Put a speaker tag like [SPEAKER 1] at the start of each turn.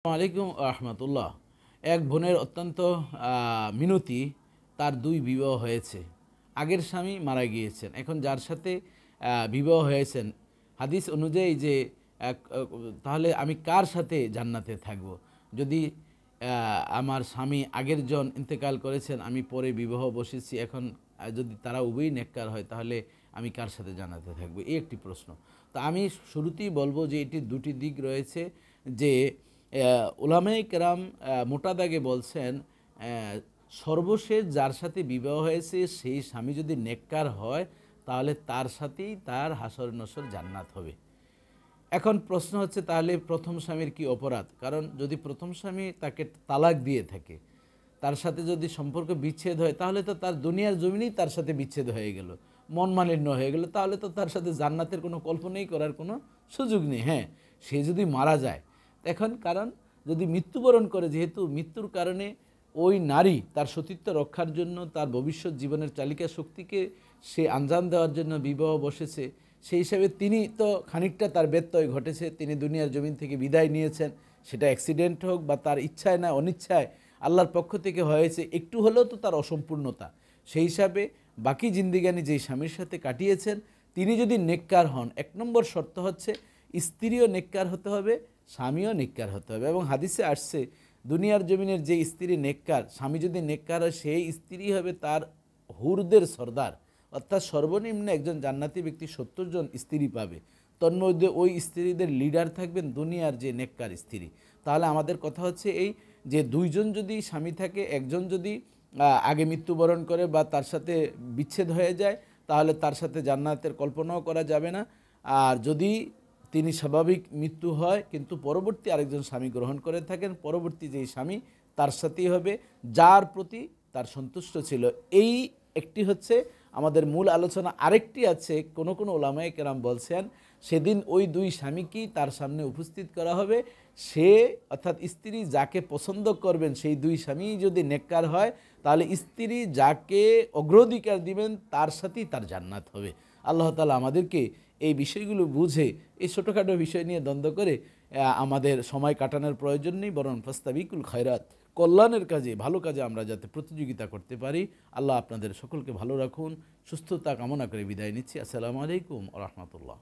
[SPEAKER 1] আলাইকুম রহমতুল্লাহ। এক বোনের অত্যন্ত মিনতি, তার দুই বিবাহ হয়েছে। আগের স্বামী মারা গিয়েছেন, এখন যার সাথে বিবাহ হয়েছেন হাদিস অনুযায়ী যে তাহলে আমি কার সাথে জান্নাতে থাকব? যদি আমার স্বামী আগের জন ইন্তেকাল করেছেন, আমি পরে বিবাহ বসেছি, এখন যদি তারা উভয়ই নেককার হয় তাহলে আমি কার সাথে জান্নাতে থাকব? এই একটি প্রশ্ন। তো আমি শুরুতেই বলবো যে এটির দুটি দিক রয়েছে। যে উলামায়ে কেরাম মোটা দাগে বলছেন, সর্বশেষ যার সাথে বিবাহ হয়েছে সেই স্বামী যদি নেককার হয় তাহলে তার সাথেই তার হাসর নসর জান্নাত হবে। এখন প্রশ্ন হচ্ছে, তাহলে প্রথম স্বামীর কি অপরাধ? কারণ যদি প্রথম স্বামী তাকে তালাক দিয়ে থাকে, তার সাথে যদি সম্পর্ক বিচ্ছেদ হয়, তাহলে তো তার দুনিয়ার জমিনেই তার সাথে বিচ্ছেদ হয়ে গেল, মন মালিন্য হয়ে গেল, তাহলে তো তার সাথে জান্নাতের কোনো কল্পনাই করার কোনো সুযোগ নেই। হ্যাঁ, সে যদি মারা যায় এখন, কারণ যদি মৃত্যুবরণ করে, যেহেতু মৃত্যুর কারণে ওই নারী তার সতীত্ব রক্ষার জন্য, তার ভবিষ্যৎ জীবনের চালিকা শক্তিকে সে আঞ্জাম দেওয়ার জন্য বিবাহ বসেছে, সেই হিসাবে তিনি তো খানিকটা তার ব্যত্যয় ঘটেছে, তিনি দুনিয়ার জমিন থেকে বিদায় নিয়েছেন, সেটা অ্যাক্সিডেন্ট হোক বা তার ইচ্ছায় না অনিচ্ছায় আল্লাহর পক্ষ থেকে হয়েছে, একটু হলেও তো তার অসম্পূর্ণতা। সেই হিসাবে বাকি জিন্দিগানি যেই স্বামীর সাথে কাটিয়েছেন তিনি যদি নেককার হন, এক নম্বর শর্ত হচ্ছে স্ত্রীও নেককার হতে হবে, স্বামীও নেককার হতে হবে। এবং হাদিসে আসছে, দুনিয়ার জমিনের যে স্ত্রী নেককার, স্বামী যদি নেককার হয় সেই স্ত্রী হবে তার হুরদের সর্দার, অর্থাৎ সর্বনিম্ন একজন জান্নাতি ব্যক্তি 70 জন স্ত্রী পাবে, তন্মধ্যে ওই স্ত্রীদের লিডার থাকবেন দুনিয়ার যে নেককার স্ত্রী। তাহলে আমাদের কথা হচ্ছে এই যে দুইজন যদি স্বামী থাকে, একজন যদি আগে মৃত্যুবরণ করে বা তার সাথে বিচ্ছেদ হয়ে যায়, তাহলে তার সাথে জান্নাতের কল্পনাও করা যাবে না। আর যদি তিনি স্বাভাবিক মৃত্যু হয় কিন্তু পরবর্তী আরেকজন স্বামী গ্রহণ করে থাকেন, পরবর্তী যেই স্বামী তার সাথেই হবে যার প্রতি তার সন্তুষ্ট ছিল। এই একটি হচ্ছে আমাদের মূল আলোচনা। আরেকটি আছে, কোনো কোনো ওলামায়ে কেরাম বলছেন সেদিন ওই দুই স্বামীকেই তার সামনে উপস্থিত করা হবে। সে অর্থাৎ স্ত্রী যাকে পছন্দ করবেন সেই দুই স্বামী যদি নেককার হয়, তাহলে স্ত্রী যাকে অগ্রাধিকার দিবেন তার সাথেই তার জান্নাত হবে। আল্লাহ তাআলা আমাদেরকে এই বিষয়গুলো বুঝে এই ছোটোখাটো বিষয় নিয়ে দ্বন্দ্ব করে আমাদের সময় কাটানোর প্রয়োজন নেই, বরং ফাস্তাবিকুল খায়রাত, কল্যাণের কাজে, ভালো কাজে আমরা যাতে প্রতিযোগিতা করতে পারি। আল্লাহ আপনাদের সকলকে ভালো রাখুন। সুস্থতা কামনা করে বিদায় নিচ্ছি। আসসালামু আলাইকুম ওয়া রাহমাতুল্লাহ।